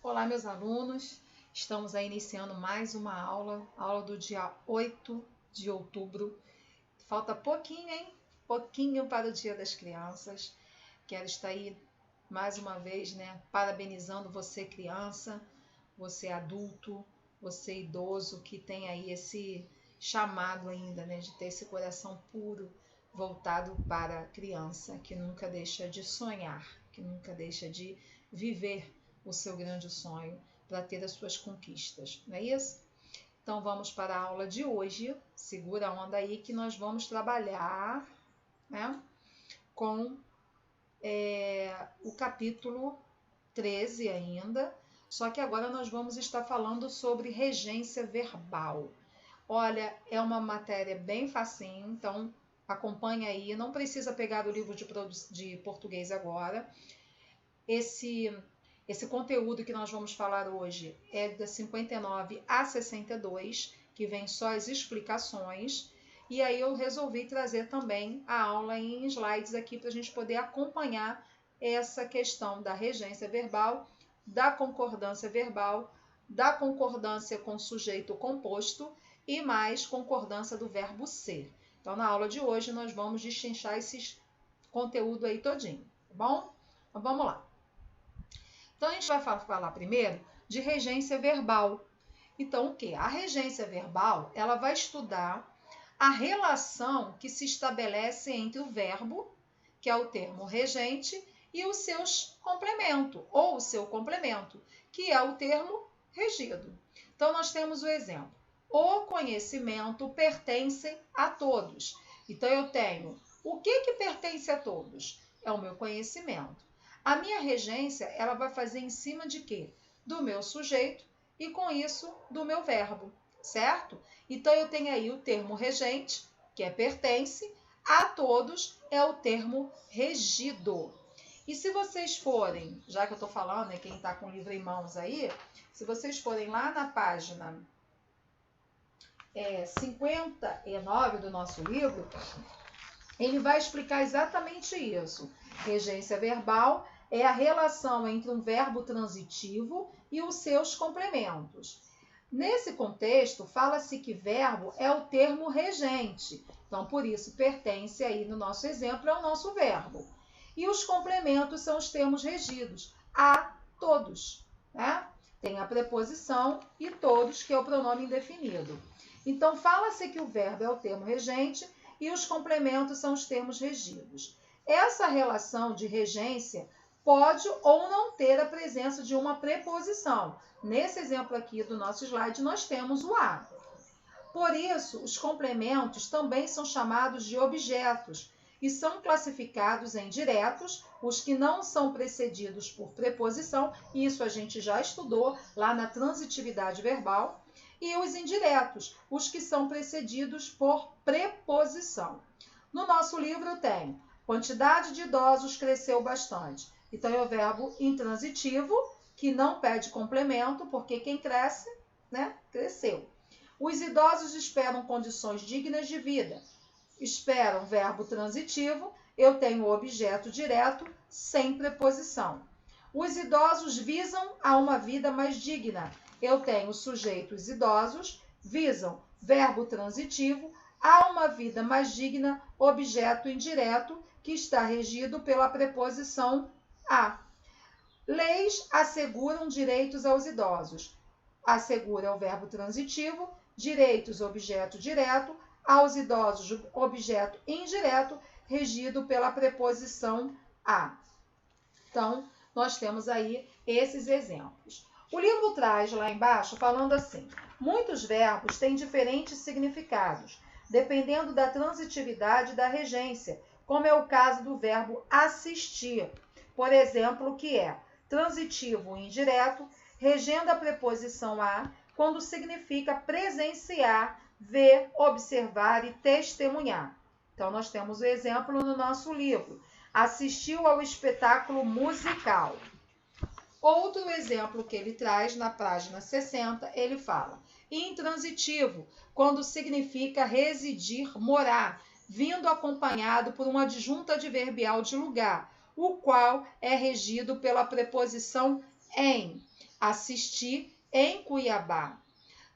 Olá, meus alunos. Estamos aí iniciando mais uma aula do dia 8 de outubro. Falta pouquinho, hein? Pouquinho para o Dia das Crianças. Quero estar aí mais uma vez, parabenizando você, criança, você adulto, você idoso que tem aí esse chamado ainda, de ter esse coração puro voltado para a criança, que nunca deixa de sonhar, que nunca deixa de viver o seu grande sonho para ter as suas conquistas, não é isso? Então vamos para a aula de hoje, segura a onda aí que nós vamos trabalhar, com o capítulo 13 ainda, só que agora nós vamos estar falando sobre regência verbal. Olha, é uma matéria bem facinho, então acompanha aí, não precisa pegar o livro de português agora. Esse conteúdo que nós vamos falar hoje é da 59 a 62, que vem só as explicações. E aí eu resolvi trazer também a aula em slides aqui para a gente poder acompanhar essa questão da regência verbal, da concordância verbal, da concordância com sujeito composto e mais concordância do verbo ser. Então, na aula de hoje, nós vamos destrinchar esse conteúdo aí todinho, tá bom? Então, vamos lá. Então, a gente vai falar primeiro de regência verbal. Então, o que? A regência verbal, ela vai estudar a relação que se estabelece entre o verbo, que é o termo regente, e os seus complementos, ou o seu complemento, que é o termo regido. Então, nós temos o exemplo. O conhecimento pertence a todos. Então, eu tenho o que pertence a todos? É o meu conhecimento. A minha regência, ela vai fazer em cima de quê? Do meu sujeito e, com isso, do meu verbo, certo? Então, eu tenho aí o termo regente, que é pertence, a todos é o termo regido. E se vocês forem, já que eu estou falando, quem está com o livro em mãos aí, se vocês forem lá na página 59 do nosso livro, ele vai explicar exatamente isso. Regência verbal é a relação entre um verbo transitivo e os seus complementos. Nesse contexto, fala-se que verbo é o termo regente. Então, por isso, pertence aí no nosso exemplo é o nosso verbo. E os complementos são os termos regidos. A todos, Tem a preposição e todos, que é o pronome indefinido. Então, fala-se que o verbo é o termo regente e os complementos são os termos regidos. Essa relação de regência pode ou não ter a presença de uma preposição. Nesse exemplo aqui do nosso slide, nós temos o a. Por isso, os complementos também são chamados de objetos e são classificados em diretos, os que não são precedidos por preposição, isso a gente já estudou lá na transitividade verbal, e os indiretos, os que são precedidos por preposição. No nosso livro tem quantidade de idosos cresceu bastante. Então, é o verbo intransitivo, que não pede complemento, porque quem cresce, cresceu. Os idosos esperam condições dignas de vida. Esperam, verbo transitivo, eu tenho o objeto direto, sem preposição. Os idosos visam a uma vida mais digna. Eu tenho sujeitos idosos, visam, verbo transitivo, a uma vida mais digna, objeto indireto, que está regido pela preposição a. Leis asseguram direitos aos idosos. Assegura é o verbo transitivo, direitos, objeto direto, aos idosos, objeto indireto, regido pela preposição a. Então, nós temos aí esses exemplos. O livro traz lá embaixo falando assim: muitos verbos têm diferentes significados, dependendo da transitividade da regência, como é o caso do verbo assistir, por exemplo, que é transitivo indireto, regendo a preposição a, quando significa presenciar, ver, observar e testemunhar. Então, nós temos o exemplo no nosso livro. Assistiu ao espetáculo musical. Outro exemplo que ele traz na página 60, ele fala: intransitivo, quando significa residir, morar, vindo acompanhado por uma adjunta adverbial de lugar, o qual é regido pela preposição em. assisti em Cuiabá.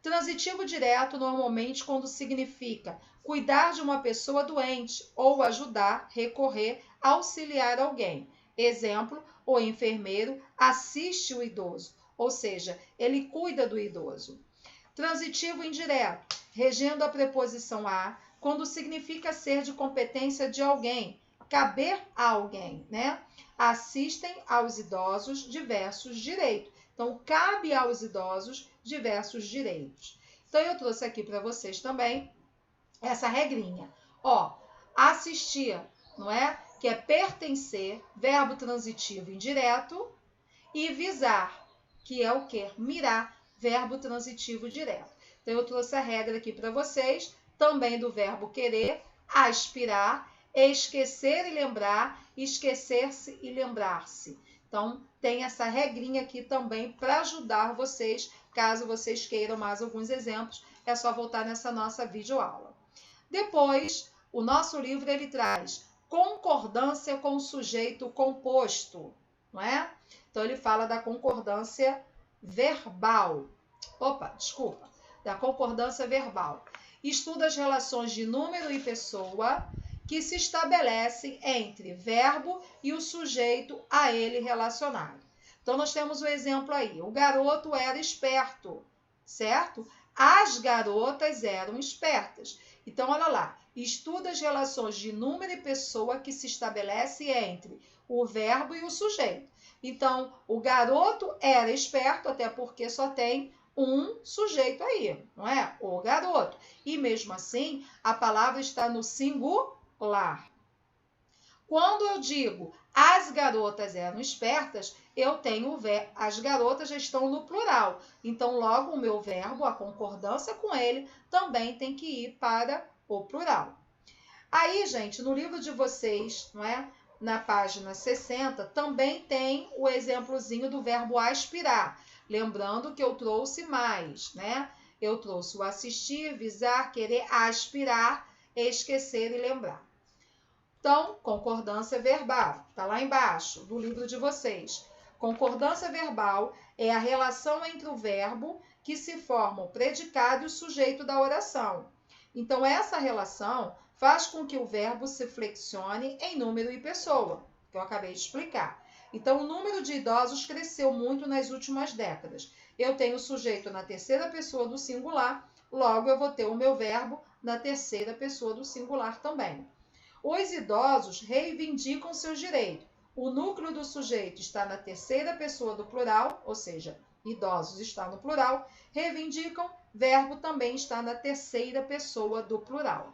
Transitivo direto normalmente quando significa cuidar de uma pessoa doente ou ajudar, recorrer, auxiliar alguém. Exemplo, o enfermeiro assiste o idoso, ou seja, ele cuida do idoso. Transitivo indireto, regendo a preposição a, quando significa ser de competência de alguém, caber a alguém, né? Assistem aos idosos diversos direitos. Então, cabe aos idosos diversos direitos. Então, eu trouxe aqui para vocês também essa regrinha. Ó, assistir, não é? Que é pertencer, verbo transitivo indireto, e visar, que é o quê? Mirar, verbo transitivo direto. Então, eu trouxe a regra aqui para vocês, também do verbo querer, aspirar, esquecer e lembrar, esquecer-se e lembrar-se. Então, tem essa regrinha aqui também para ajudar vocês, caso vocês queiram mais alguns exemplos, é só voltar nessa nossa videoaula. Depois, o nosso livro ele traz concordância com o sujeito composto, não é? Então, ele fala da concordância verbal. Da concordância verbal. Estuda as relações de número e pessoa que se estabelecem entre verbo e o sujeito a ele relacionado. Então, nós temos um exemplo aí. O garoto era esperto, certo? As garotas eram espertas. Então, olha lá. Estuda as relações de número e pessoa que se estabelecem entre o verbo e o sujeito. Então, o garoto era esperto, até porque só tem um sujeito aí, não é? O garoto. E mesmo assim, a palavra está no singular. Quando eu digo as garotas eram espertas, eu tenho o verbo, as garotas já estão no plural. Então, logo o meu verbo, a concordância com ele, também tem que ir para o plural. Aí, gente, no livro de vocês, não é? Na página 60, também tem o exemplozinho do verbo aspirar. Lembrando que eu trouxe mais, né? Eu trouxe o assistir, visar, querer, aspirar, esquecer e lembrar. Então, concordância verbal, está lá embaixo do livro de vocês. Concordância verbal é a relação entre o verbo que se forma o predicado e o sujeito da oração. Então, essa relação faz com que o verbo se flexione em número e pessoa, que eu acabei de explicar. Então, o número de idosos cresceu muito nas últimas décadas. Eu tenho o sujeito na terceira pessoa do singular, logo eu vou ter o meu verbo na terceira pessoa do singular também. Os idosos reivindicam seus direitos. O núcleo do sujeito está na terceira pessoa do plural, ou seja, idosos está no plural. Reivindicam, verbo também está na terceira pessoa do plural.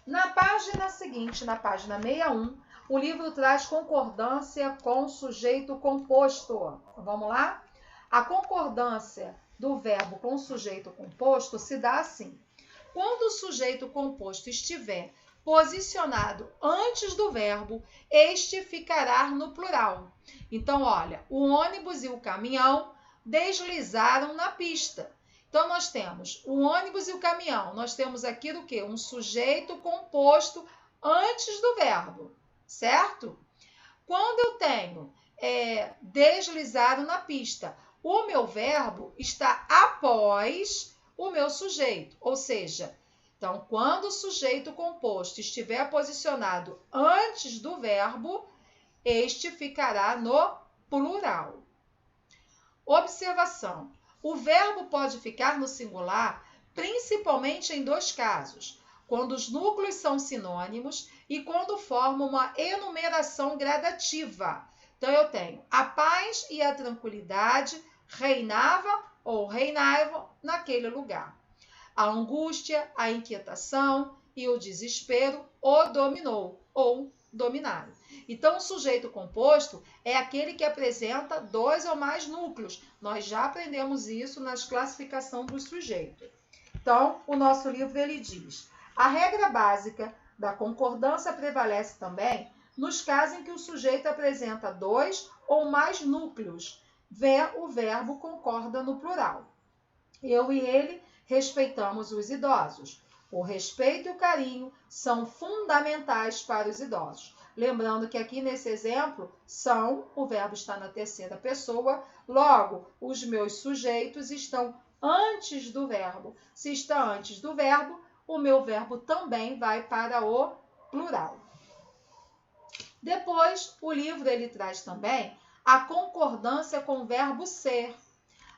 Na página seguinte, na página 61, o livro traz concordância com sujeito composto. Vamos lá? A concordância do verbo com sujeito composto se dá assim. Quando o sujeito composto estiver posicionado antes do verbo, este ficará no plural. Então, olha, o ônibus e o caminhão deslizaram na pista. Então, nós temos o ônibus e o caminhão. Nós temos aqui o quê? Um sujeito composto antes do verbo, certo? Quando eu tenho deslizaram na pista, o meu verbo está após o meu sujeito, ou seja, então, quando o sujeito composto estiver posicionado antes do verbo, este ficará no plural. Observação. O verbo pode ficar no singular principalmente em dois casos, quando os núcleos são sinônimos e quando formam uma enumeração gradativa. Então, eu tenho a paz e a tranquilidade reinava ou reinavam naquele lugar. A angústia, a inquietação e o desespero o dominou ou dominaram. Então, o sujeito composto é aquele que apresenta dois ou mais núcleos. Nós já aprendemos isso nas classificações do sujeito. Então, o nosso livro ele diz: a regra básica da concordância prevalece também nos casos em que o sujeito apresenta dois ou mais núcleos. O verbo concorda no plural. Eu e ele respeitamos os idosos. O respeito e o carinho são fundamentais para os idosos. Lembrando que aqui nesse exemplo, são, o verbo está na terceira pessoa, logo, os meus sujeitos estão antes do verbo. Se está antes do verbo, o meu verbo também vai para o plural. Depois, o livro ele traz também a concordância com o verbo ser.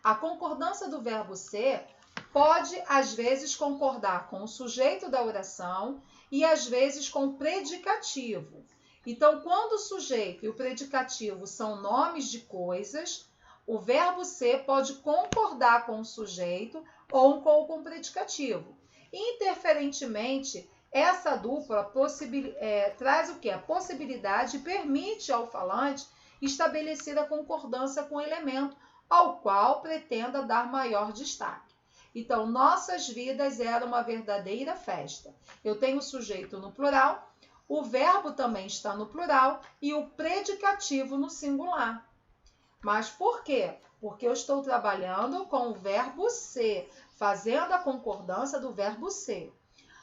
A concordância do verbo ser pode, às vezes, concordar com o sujeito da oração e, às vezes, com o predicativo. Então, quando o sujeito e o predicativo são nomes de coisas, o verbo ser pode concordar com o sujeito ou com o predicativo. Interferentemente, essa dupla traz o quê? A possibilidade, permite ao falante estabelecer a concordância com o elemento ao qual pretenda dar maior destaque. Então, nossas vidas era uma verdadeira festa. Eu tenho o sujeito no plural, o verbo também está no plural e o predicativo no singular. Mas por quê? Porque eu estou trabalhando com o verbo ser, fazendo a concordância do verbo ser.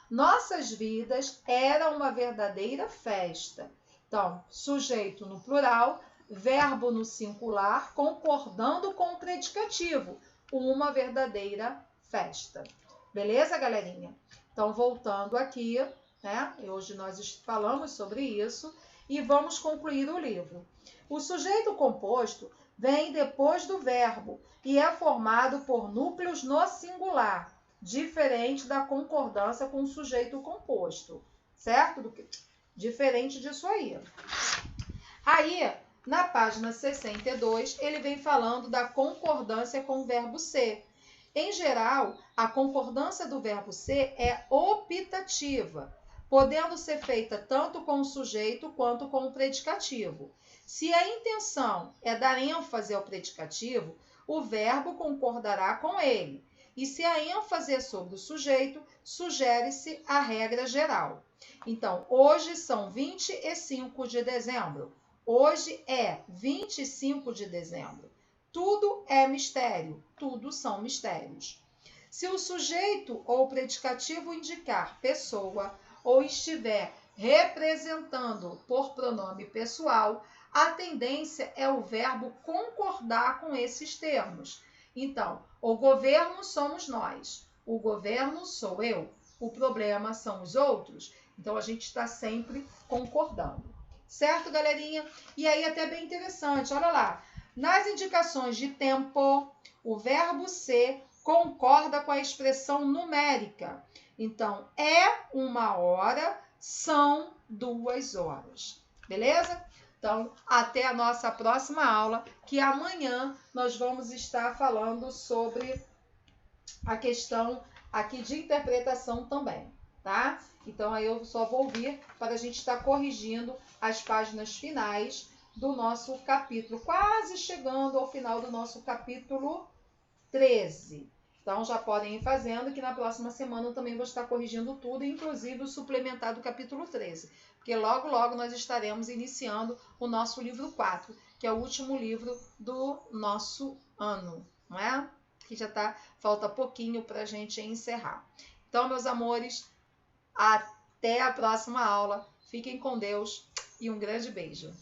Nossas vidas era uma verdadeira festa. Então, sujeito no plural, verbo no singular, concordando com o predicativo. Uma verdadeira festa. Beleza, galerinha? Então, voltando aqui, né? Hoje nós falamos sobre isso e vamos concluir o livro. O sujeito composto vem depois do verbo e é formado por núcleos no singular, diferente da concordância com o sujeito composto, certo? Diferente disso aí. Aí, na página 62, ele vem falando da concordância com o verbo ser. Em geral, a concordância do verbo ser é optativa, podendo ser feita tanto com o sujeito quanto com o predicativo. Se a intenção é dar ênfase ao predicativo, o verbo concordará com ele. E se a ênfase é sobre o sujeito, sugere-se a regra geral. Então, hoje são 25 de dezembro. Hoje é 25 de dezembro. Tudo é mistério, tudo são mistérios. Se o sujeito ou predicativo indicar pessoa ou estiver representando por pronome pessoal, a tendência é o verbo concordar com esses termos. Então, o governo somos nós, o governo sou eu, o problema são os outros. Então, a gente está sempre concordando. Certo, galerinha? E aí, até bem interessante, olha lá. Nas indicações de tempo, o verbo ser concorda com a expressão numérica. Então, é 1 hora, são 2 horas. Beleza? Então, até a nossa próxima aula, que amanhã nós vamos estar falando sobre a questão aqui de interpretação também, tá? Então, aí eu só vou vir para a gente estar corrigindo as páginas finais do nosso capítulo, quase chegando ao final do nosso capítulo 13. Então, já podem ir fazendo, que na próxima semana eu também vou estar corrigindo tudo, inclusive o suplementar do capítulo 13. Porque logo, logo nós estaremos iniciando o nosso livro 4, que é o último livro do nosso ano, não é? Que já falta pouquinho para a gente encerrar. Então, meus amores, até a próxima aula. Fiquem com Deus e um grande beijo.